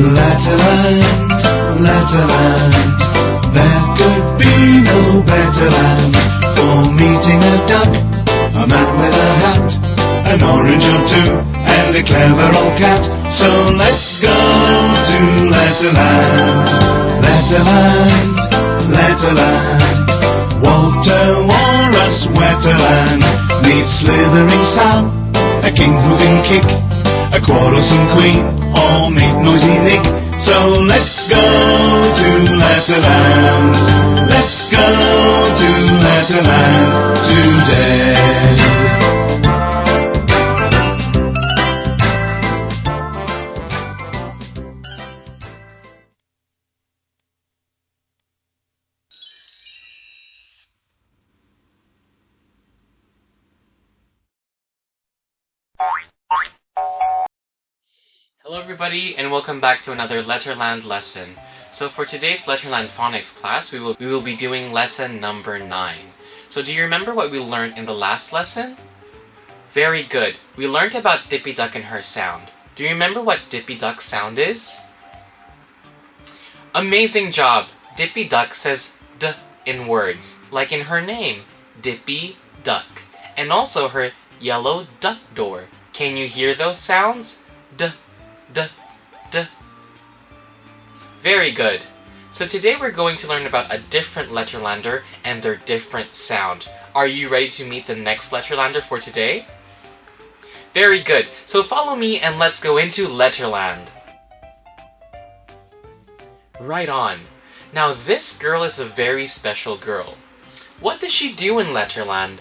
Letterland, Letterland, there could be no better land for meeting a duck, a man with a hat, an orange or two, and a clever old cat. So let's go to Letterland, Letterland, Letterland. Walter Walrus Wetterland meets slithering Sam, a king who can kick, a quarrelsome queen, or make noisy Nick. So let's go to Letterland, let's go to Letterland today. Hello everybody, and welcome back to another Letterland lesson. So for today's Letterland phonics class, we will be doing lesson number 9. So do you remember what we learned in the last lesson? Very good. We learned about Dippy Duck and her sound. Do you remember what Dippy Duck's sound is? Amazing job! Dippy Duck says D in words, like in her name, Dippy Duck. And also her yellow duck door. Can you hear those sounds? D. D, D. Very good. So today we're going to learn about a different Letterlander and their different sound. Are you ready to meet the next Letterlander for today? Very good. So follow me and let's go into Letterland. Right on. Now this girl is a very special girl. What does she do in Letterland?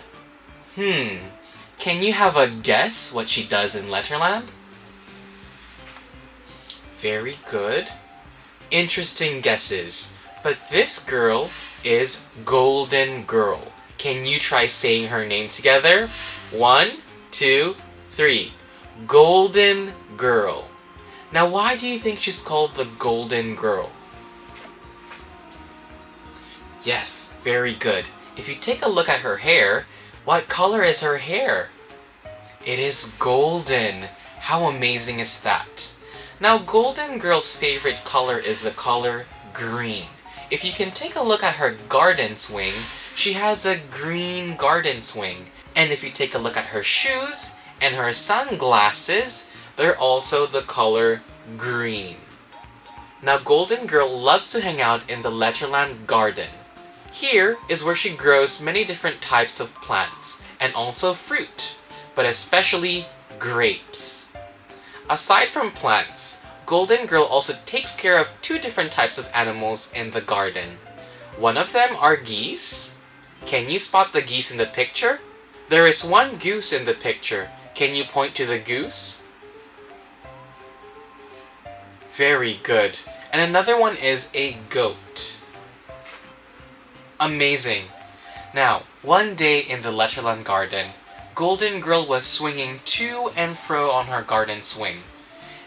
Can you have a guess what she does in Letterland? Very good. Interesting guesses. But this girl is Golden Girl. Can you try saying her name together? 1, 2, 3. Golden Girl. Now why do you think she's called the Golden Girl? Yes, very good. If you take a look at her hair, what color is her hair? It is golden. How amazing is that? Now, Golden Girl's favorite color is the color green. If you can take a look at her garden swing, she has a green garden swing. And if you take a look at her shoes and her sunglasses, they're also the color green. Now, Golden Girl loves to hang out in the Letterland garden. Here is where she grows many different types of plants and also fruit, but especially grapes. Aside from plants, Golden Girl also takes care of 2 different types of animals in the garden. One of them are geese. Can you spot the geese in the picture? There is one goose in the picture. Can you point to the goose? Very good. And another one is a goat. Amazing. Now, one day in the Letterland garden, Golden Girl was swinging to and fro on her garden swing.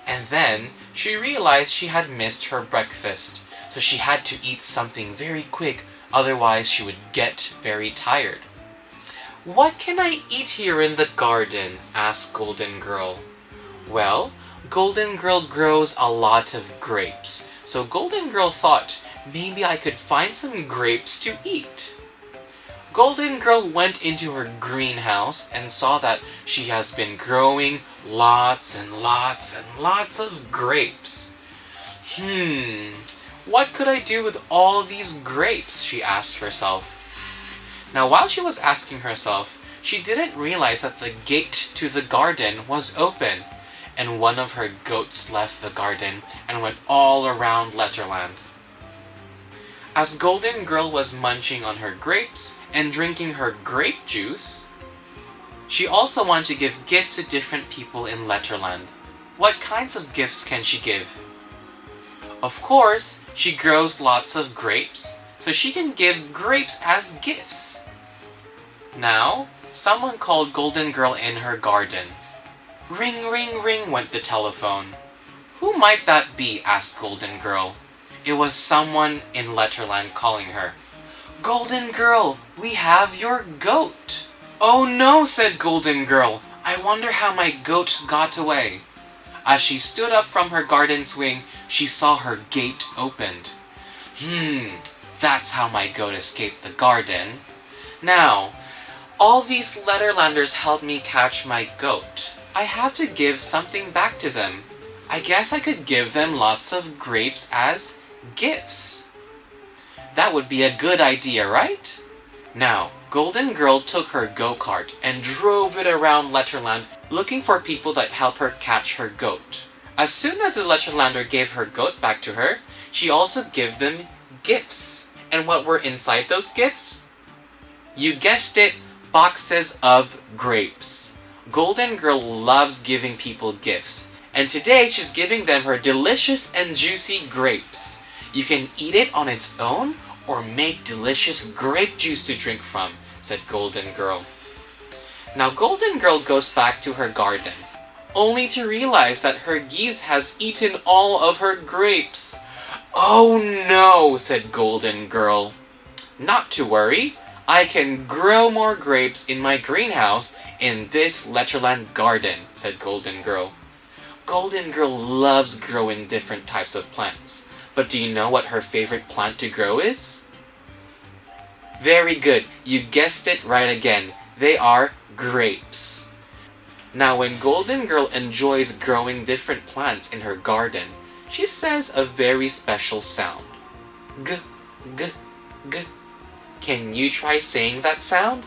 And then, she realized she had missed her breakfast, so she had to eat something very quick, otherwise she would get very tired. "What can I eat here in the garden?" asked Golden Girl. Well, Golden Girl grows a lot of grapes, so Golden Girl thought, maybe I could find some grapes to eat. Golden Girl went into her greenhouse and saw that she has been growing lots and lots and lots of grapes. What could I do with all these grapes? She asked herself. Now while she was asking herself, she didn't realize that the gate to the garden was open, and one of her goats left the garden and went all around Letterland. As Golden Girl was munching on her grapes and drinking her grape juice, she also wanted to give gifts to different people in Letterland. What kinds of gifts can she give? Of course, she grows lots of grapes, so she can give grapes as gifts. Now, someone called Golden Girl in her garden. Ring, ring, ring went the telephone. Who might that be? Asked Golden Girl. It was someone in Letterland calling her. Golden Girl, we have your goat. Oh no, said Golden Girl. I wonder how my goat got away. As she stood up from her garden swing, she saw her gate opened. That's how my goat escaped the garden. Now, all these Letterlanders helped me catch my goat. I have to give something back to them. I guess I could give them lots of grapes as gifts. That would be a good idea, right? Now, Golden Girl took her go-kart and drove it around Letterland looking for people that help her catch her goat. As soon as the Letterlander gave her goat back to her, she also gave them gifts. And what were inside those gifts? You guessed it, boxes of grapes. Golden Girl loves giving people gifts, and today she's giving them her delicious and juicy grapes. You can eat it on its own or make delicious grape juice to drink from, said Golden Girl. Now Golden Girl goes back to her garden, only to realize that her geese has eaten all of her grapes. Oh no, said Golden Girl. Not to worry, I can grow more grapes in my greenhouse in this Letterland garden, said Golden Girl. Golden Girl loves growing different types of plants. But do you know what her favorite plant to grow is? Very good, you guessed it right again. They are grapes. Now when Golden Girl enjoys growing different plants in her garden, she says a very special sound. G, g, g. Can you try saying that sound?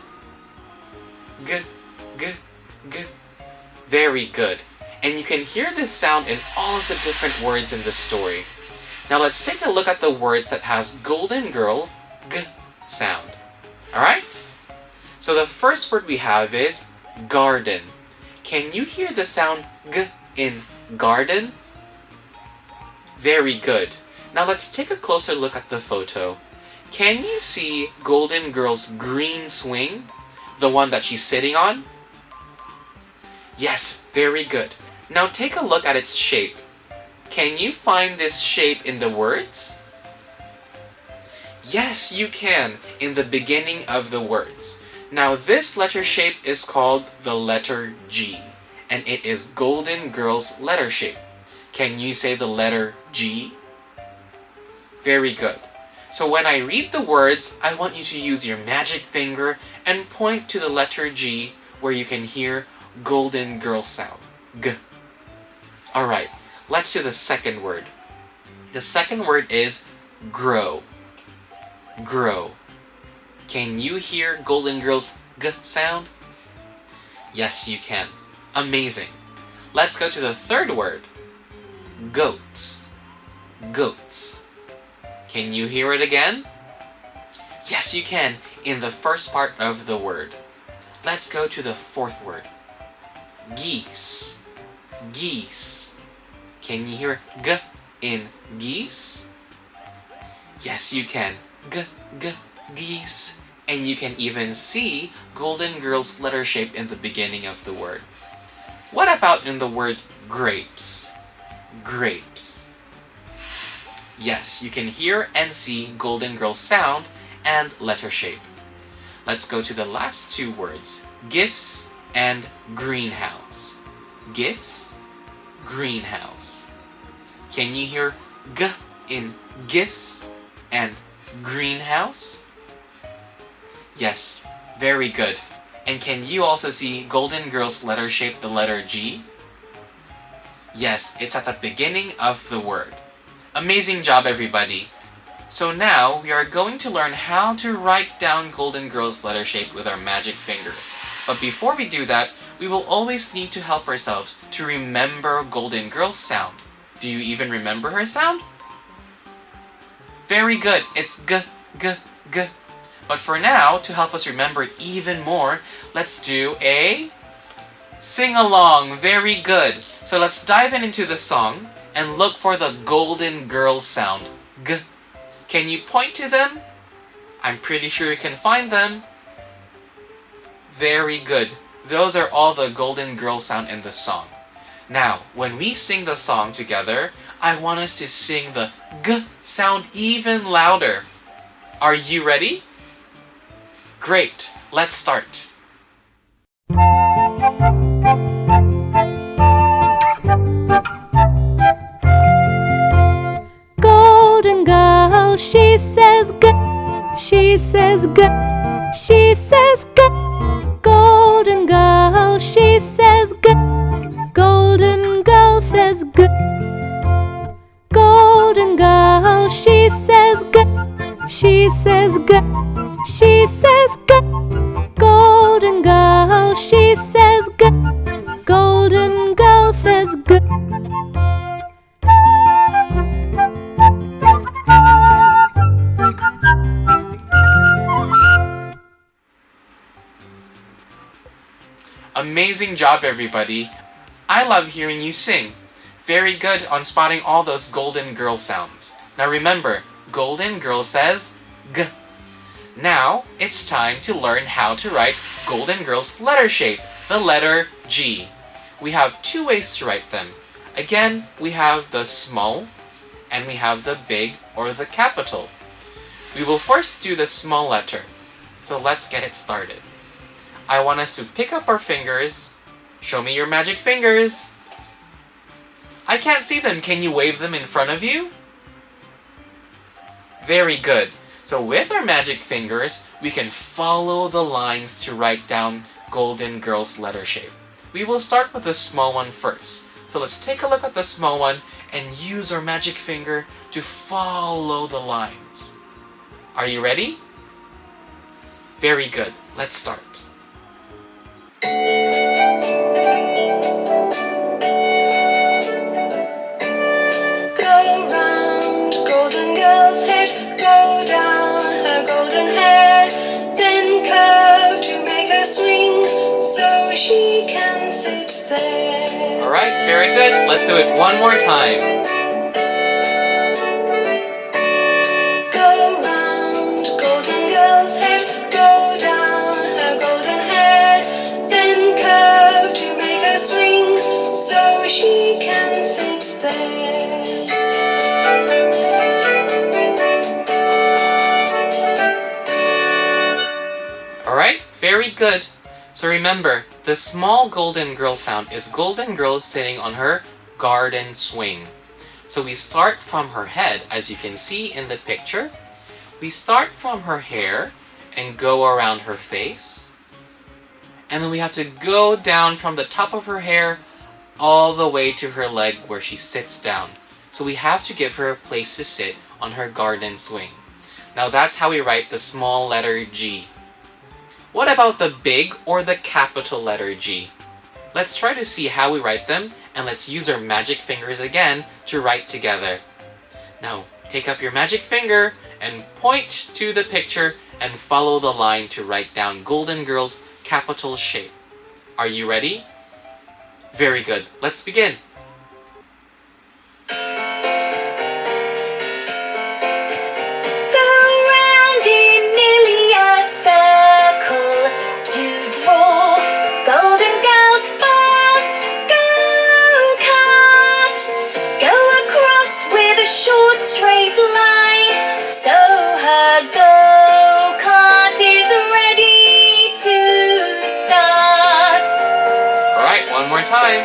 G, g, g. Very good. And you can hear this sound in all of the different words in the story. Now let's take a look at the words that has Golden Girl G sound. Alright? So the first word we have is garden. Can you hear the sound G in garden? Very good. Now let's take a closer look at the photo. Can you see Golden Girl's green swing? The one that she's sitting on? Yes, very good. Now take a look at its shape. Can you find this shape in the words? Yes, you can, in the beginning of the words. Now this letter shape is called the letter G, and it is Golden Girl's letter shape. Can you say the letter G? Very good. So when I read the words, I want you to use your magic finger and point to the letter G where you can hear Golden Girl sound. G. Alright, let's do the second word. The second word is grow. Grow. Can you hear Golden Girl's G sound? Yes, you can. Amazing. Let's go to the third word. Goats. Goats. Can you hear it again? Yes, you can, in the first part of the word. Let's go to the fourth word. Geese. Geese. Can you hear G in geese? Yes, you can. G, G, geese. And you can even see Golden Girl's letter shape in the beginning of the word. What about in the word grapes? Grapes. Yes, you can hear and see Golden Girl's sound and letter shape. Let's go to the last two words. Gifts and greenhouse. Gifts, greenhouse. Can you hear G in gifts and greenhouse? Yes, very good. And can you also see Golden Girl's letter shape, the letter G? Yes, it's at the beginning of the word. Amazing job, everybody. So now we are going to learn how to write down Golden Girl's letter shape with our magic fingers. But before we do that, we will always need to help ourselves to remember Golden Girl's sound. Do you even remember her sound? Very good. It's G, G, G. But for now, to help us remember even more, let's do a sing-along. Very good. So let's dive into the song and look for the Golden Girl sound. G. Can you point to them? I'm pretty sure you can find them. Very good. Those are all the Golden Girl sound in the song. Now, when we sing the song together, I want us to sing the G sound even louder. Are you ready? Great. Let's start. she says G. She says G. She says G. Golden girl, she says G. Golden girl says G. Golden girl, she says G. She says G. She says G. Golden girl, she says G. Golden girl says G. Amazing job, everybody. I love hearing you sing. Very good on spotting all those golden girl sounds. Now remember, golden girl says G. Now it's time to learn how to write golden girl's letter shape, the letter G. We have two ways to write them. Again, we have the small and we have the big or the capital. We will first do the small letter. So let's get it started. I want us to pick up our fingers. Show me your magic fingers. I can't see them. Can you wave them in front of you? Very good. So with our magic fingers, we can follow the lines to write down golden girl's letter shape. We will start with the small one first. So let's take a look at the small one and use our magic finger to follow the lines. Are you ready? Very good. Let's start. Go round golden girl's head, go down her golden hair, then curve to make her swing so she can sit there. Alright, very good. Let's do it one more time. Go round golden girl's head, go down her golden hair, then curve to make her swing so she can sit there. Alright, very good. So remember, the small golden girl sound is golden girl sitting on her garden swing. So we start from her head, as you can see in the picture. We start from her hair and go around her face. And then we have to go down from the top of her hair all the way to her leg where she sits down. So we have to give her a place to sit on her garden swing. Now that's how we write the small letter G. What about the big or the capital letter G? Let's try to see how we write them, and let's use our magic fingers again to write together. Now, take up your magic finger and point to the picture and follow the line to write down golden girl's capital shape. Are you ready? Very good. Let's begin. Straight line, so her go-kart is ready to start. Alright, one more time.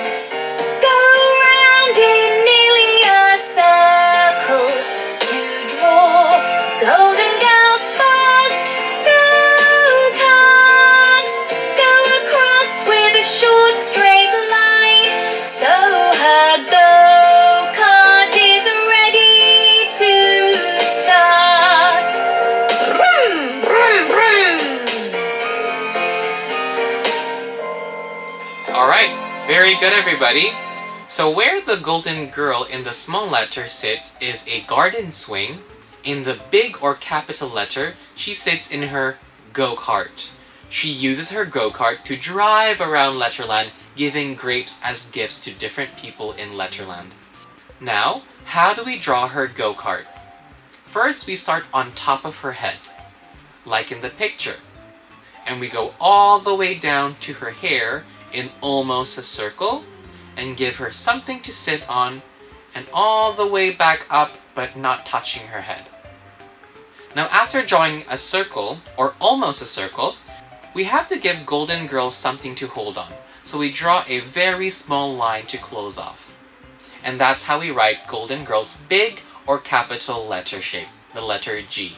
Go round in nearly a circle to draw golden girl's fast go-kart. Go across with a short straight line, so her go-kart is ready to start. Vroom, vroom, vroom. Alright, very good, everybody. So where the golden girl in the small letter sits is a garden swing. In the big or capital letter, she sits in her go-kart. She uses her go-kart to drive around Letterland, giving grapes as gifts to different people in Letterland. Now, how do we draw her go-kart? First, we start on top of her head, like in the picture. And we go all the way down to her hair in almost a circle, and give her something to sit on, and all the way back up but not touching her head. Now after drawing a circle, or almost a circle, we have to give Golden Girl something to hold on. So we draw a very small line to close off. And that's how we write Golden Girl's big or capital letter shape. the letter G.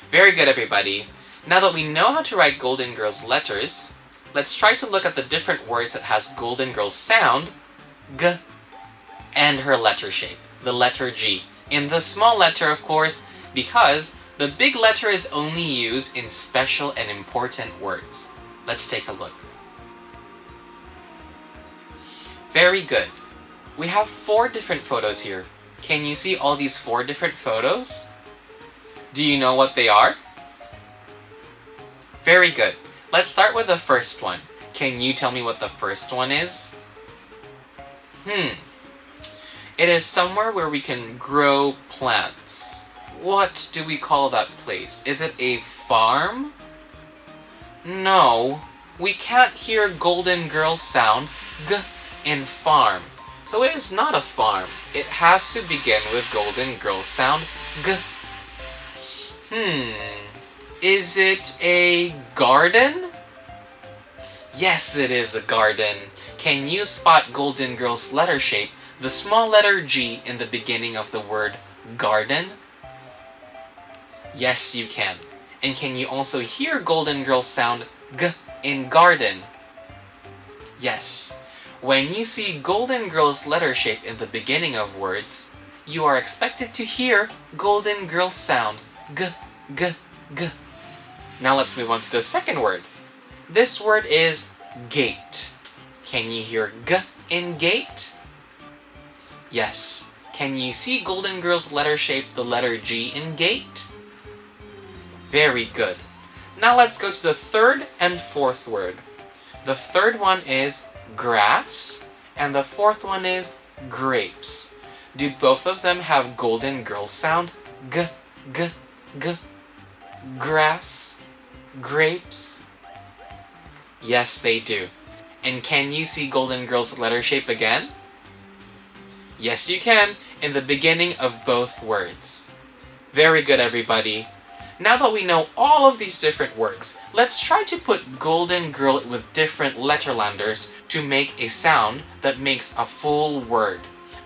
Very good, everybody. Now that we know how to write Golden Girl's letters, let's try to look at the different words that has Golden Girl's sound, G, and her letter shape, the letter G. In the small letter, of course, because the big letter is only used in special and important words. Let's take a look. Very good. We have 4 different photos here. Can you see all these 4 different photos? Do you know what they are? Very good. Let's start with the first one. Can you tell me what the first one is? It is somewhere where we can grow plants. What do we call that place? Is it a farm? No, we can't hear Golden Girl sound G in farm. So it is not a farm. It has to begin with Golden Girl sound G. Is it a garden? Yes, it is a garden. Can you spot Golden Girl's letter shape, the small letter G in the beginning of the word garden? Yes, you can. And can you also hear Golden Girl sound G in garden? Yes. When you see Golden Girl's letter shape in the beginning of words, you are expected to hear Golden Girl sound G, G, G. Now let's move on to the second word. This word is gate. Can you hear G in gate? Yes. Can you see Golden Girl's letter shape, the letter G in gate? Very good. Now let's go to the third and fourth word. The third one is grass, and the fourth one is grapes. Do both of them have Golden Girl sound? G, G, G. Grass, grapes. Yes, they do. And can you see Golden Girl's letter shape again? Yes, you can, in the beginning of both words. Very good, everybody. Now that we know all of these different words, let's try to put Golden Girl with different letterlanders to make a sound that makes a full word.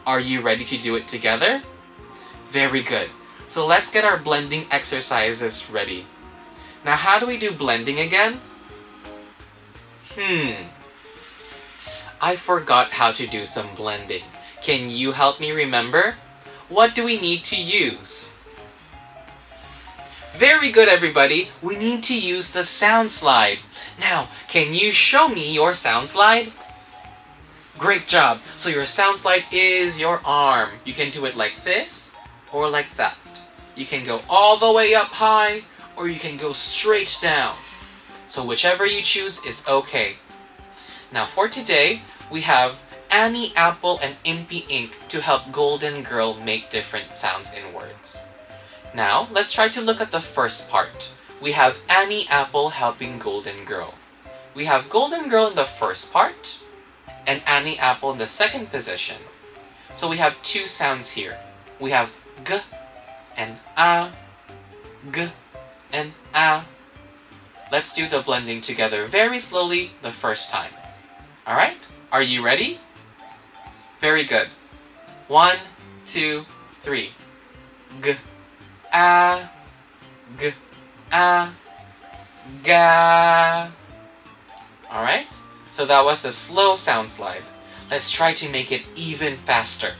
Are you ready to do it together? Very good. So let's get our blending exercises ready. Now, how do we do blending again? I forgot how to do some blending. Can you help me remember? What do we need to use? Very good, everybody. We need to use the sound slide. Now, can you show me your sound slide? Great job. So your sound slide is your arm. You can do it like this or like that. You can go all the way up high or you can go straight down. So whichever you choose is okay. Now for today, we have Annie Apple and Impy Ink to help Golden Girl make different sounds in words. Now, let's try to look at the first part. We have Annie Apple helping Golden Girl. We have Golden Girl in the first part, and Annie Apple in the second position. So we have 2 sounds here. We have G and A, G and A. Let's do the blending together very slowly the first time. Alright? Are you ready? Very good. 1, 2, 3. G, A, G, A, Ga. Alright? So that was the slow sound slide. Let's try to make it even faster.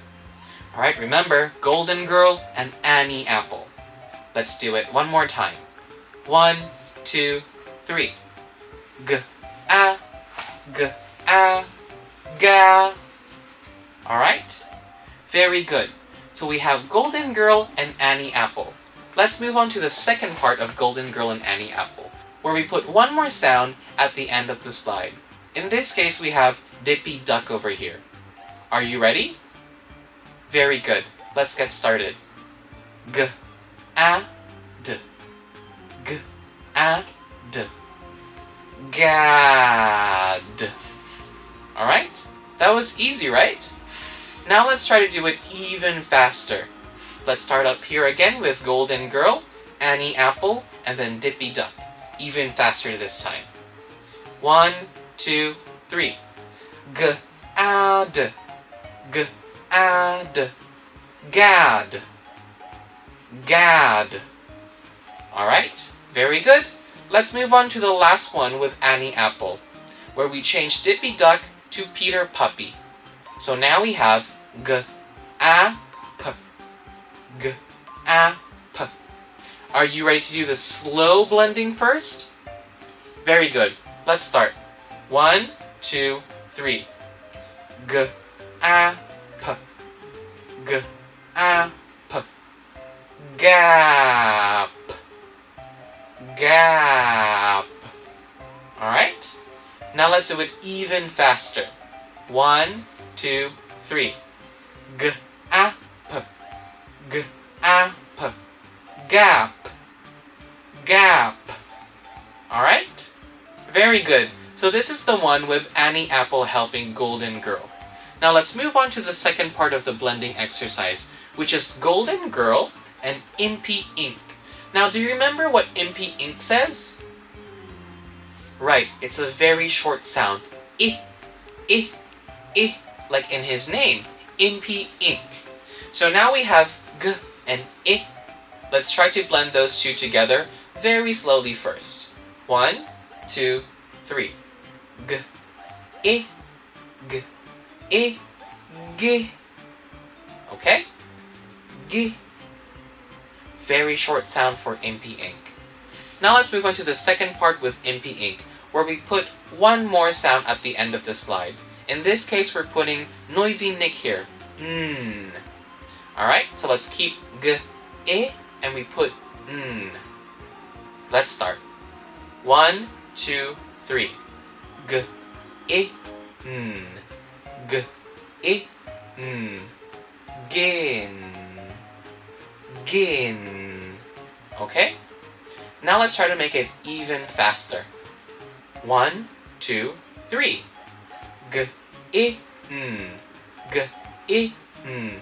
Alright, remember, Golden Girl and Annie Apple. Let's do it one more time. 1, 2, 3. G, A, G, A, Ga. Alright? Very good. So we have Golden Girl and Annie Apple. Let's move on to the second part of Golden Girl and Annie Apple, where we put one more sound at the end of the slide. In this case, we have Dippy Duck over here. Are you ready? Very good. Let's get started. G, A, D. G, A, D. Gad. Alright? That was easy, right? Now let's try to do it even faster. Let's start up here again with Golden Girl, Annie Apple, and then Dippy Duck. Even faster this time. 1, 2, 3. G, A, D. G, A, D. Gad. gad. Alright, very good. Let's move on to the last one with Annie Apple, where we change Dippy Duck to Peter Puppy. So now we have g, a, p, g, a, p. Are you ready to do the slow blending first? Very good. Let's start. 1, 2, 3. G, a, p, g, a, p. Gap, gap. Alright? Now let's do it even faster. 1, 2, 3. G, a, p, g, a, p. Gap, gap. Alright? Very good. So this is the one with Annie Apple helping Golden Girl. Now let's move on to the second part of the blending exercise, which is Golden Girl and Impy Ink. Now, do you remember what Impy Ink says? Right, it's a very short sound. I, like in his name, Impy Ink. So now we have G and I. Let's try to blend those two together very slowly first. 1, 2, 3. G, I, G, I, G. Okay? G. Very short sound for Impy Ink. Now let's move on to the second part with Impy Ink, where we put one more sound at the end of the slide. In this case, we're putting Noisy Nick here. Alright, so let's keep G, I, and we put N. Let's start. 1, 2, 3. G, I, N. G, I, N. Gin. Gin. Okay? Now let's try to make it even faster. 1, 2, 3. G, I, N. G, I, N.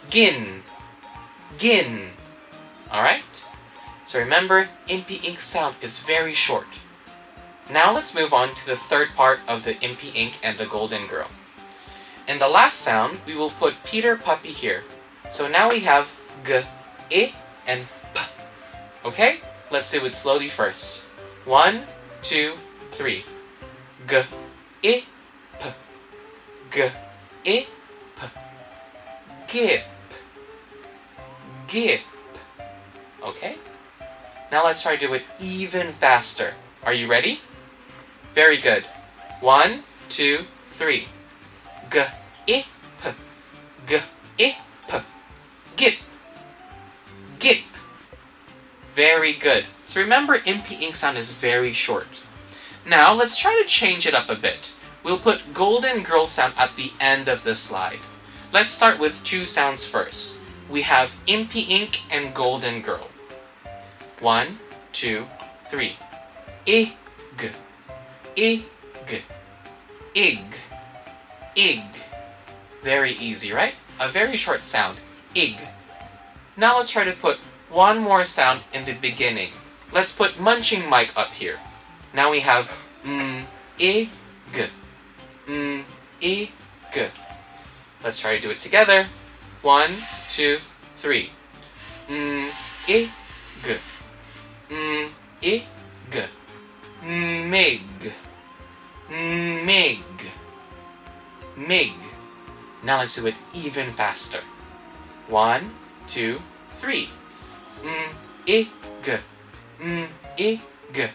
Gin. Gin. Alright? So remember, Impy Ink sound is very short. Now let's move on to the third part of the Impy Ink and the Golden Girl. In the last sound, we will put Peter Puppy here. So now we have G, I, and P. Okay? Let's do it slowly first. 1, 2, 3. G, I, P. G, I, P. Gip. Gip. Okay? Now let's try to do it even faster. Are you ready? Very good. 1, 2, 3. G, I, P. G, I, P. Gip. Gip. Very good. So remember, Impy Ink sound is very short. Now let's try to change it up a bit. We'll put Golden Girl sound at the end of the slide. Let's start with two sounds first. We have Impy Ink and Golden Girl. 1, 2, 3. Ig. Ig. Ig. Ig. Very easy, right? A very short sound. Ig. Now let's try to put one more sound in the beginning. Let's put Munching Mike up here. Now we have I, G. I, G. Let's try to do it together. 1, 2, 3. I, G. I, G. Mig. Mig. Mig. Now let's do it even faster. 1, 2, 3. I, G. I, G.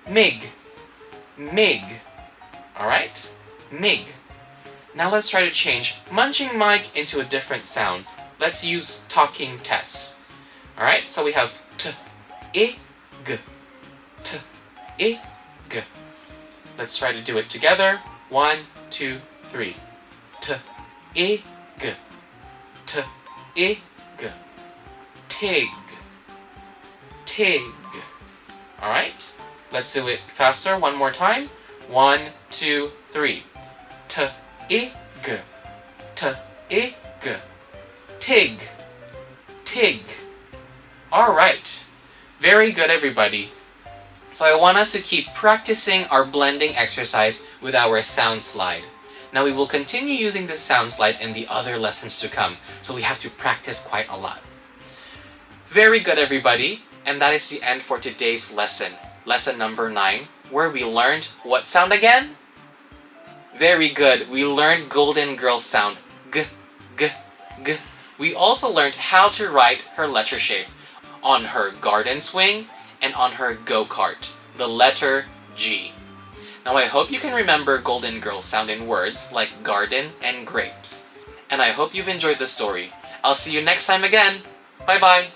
Mig. Mig. Alright? Mig. Now let's try to change Munching Mike into a different sound. Let's use talking tests. Alright, so we have T, I, G. T, I, G. Let's try to do it together. 1, 2, 3. T, I, G. T, I, G. Tig. Tig. Alright? Let's do it faster one more time. 1, 2, 3. T, I, G. T, I, G. Tig. Tig. Alright. Very good, everybody. So I want us to keep practicing our blending exercise with our sound slide. Now we will continue using this sound slide in the other lessons to come, so we have to practice quite a lot. Very good, everybody. And that is the end for today's lesson. Lesson number 9, where we learned what sound again? Very good. We learned Golden Girl sound. G, g, g. We also learned how to write her letter shape on her garden swing and on her go-kart, the letter G. Now I hope you can remember Golden Girl sound in words like garden and grapes. And I hope you've enjoyed the story. I'll see you next time again. Bye-bye.